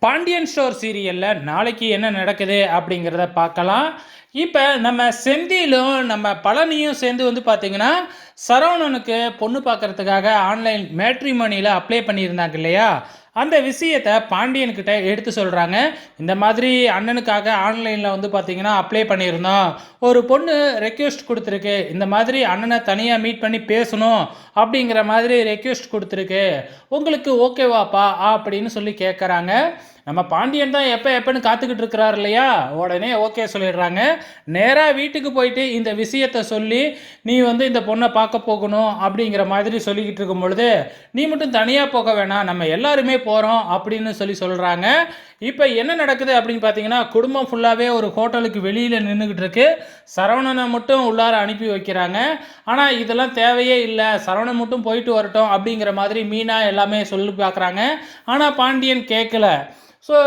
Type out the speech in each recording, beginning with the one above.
Pandian store சீரியலில் நாளைக்கு என்ன நடக்குது அப்படிங்கிறத பார்க்கலாம். இப்போ நம்ம செந்திலும் நம்ம பழனியும் சேர்ந்து பார்த்தீங்கன்னா சரவணனுக்கு பொண்ணு பார்க்கறதுக்காக ஆன்லைன் மேட்ரிமோனியில் அப்ளை பண்ணியிருந்தாங்க இல்லையா? அந்த விஷயத்தை பாண்டியன்கிட்ட எடுத்து சொல்கிறாங்க. இந்த மாதிரி அண்ணனுக்காக ஆன்லைனில் பார்த்தீங்கன்னா அப்ளை பண்ணியிருந்தோம். ஒரு பொண்ணு ரெக்வெஸ்ட் கொடுத்துருக்கு. இந்த மாதிரி அண்ணனை தனியாக மீட் பண்ணி பேசணும் அப்படிங்கிற மாதிரி ரெக்வெஸ்ட் கொடுத்துருக்கு. உங்களுக்கு ஓகேவாப்பா அப்படின்னு சொல்லி கேட்குறாங்க. நம்ம பாண்டியன் தான் எப்போன்னு காத்துக்கிட்டு இருக்கிறார் இல்லையா? உடனே ஓகே சொல்லிடுறாங்க. நேராக வீட்டுக்கு போயிட்டு இந்த விஷயத்தை சொல்லி நீ இந்த பொண்ணை பார்க்க போகணும் அப்படிங்கிற மாதிரி சொல்லிக்கிட்டு இருக்கும் பொழுது, நீ மட்டும் தனியாக போக வேணாம், நம்ம எல்லாருமே போகிறோம் அப்படின்னு சொல்கிறாங்க. இப்போ என்ன நடக்குது அப்படின்னு பார்த்தீங்கன்னா, குடும்பம் ஃபுல்லாகவே ஒரு ஹோட்டலுக்கு வெளியில் நின்றுக்கிட்டு இருக்கு. சரவணனை மட்டும் உள்ளார அனுப்பி வைக்கிறாங்க. ஆனால் இதெல்லாம் தேவையே இல்லை, சரவணன் மட்டும் போயிட்டு வரட்டும் அப்படிங்கிற மாதிரி மீனா எல்லாமே சொல்லி பார்க்குறாங்க. ஆனால் பாண்டியன் கேட்கல. ஸோ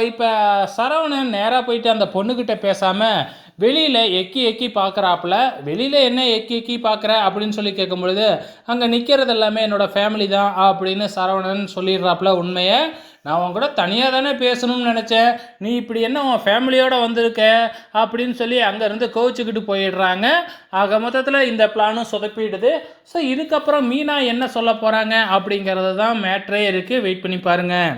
இப்போ சரவணன் நேராக போயிட்டு அந்த பொண்ணுக்கிட்ட பேசாமல் வெளியில் எக்கி எக்கி பார்க்குறாப்புல. வெளியில் என்ன எக்கி எக்கி பார்க்குற அப்படின்னு சொல்லி கேட்கும் பொழுது, அங்கே நிற்கிறது எல்லாமே என்னோடய ஃபேமிலி தான் அப்படின்னு சரவணன் சொல்லிடுறாப்புல உண்மையை. நான் உன் கூட தனியாக தானே பேசணும்னு நினச்சேன், நீ இப்படி என்ன உன் ஃபேமிலியோடு வந்திருக்க அப்படின்னு சொல்லி அங்கேருந்து கோவிச்சுக்கிட்டு போயிடுறாங்க. ஆக மொத்தத்தில் இந்த பிளானும் சொதப்பிடுது. ஸோ இதுக்கப்புறம் மீனா என்ன சொல்ல போகிறாங்க அப்படிங்கிறது தான் மேட்ரே இருக்குது. வெயிட் பண்ணி பாருங்கள்.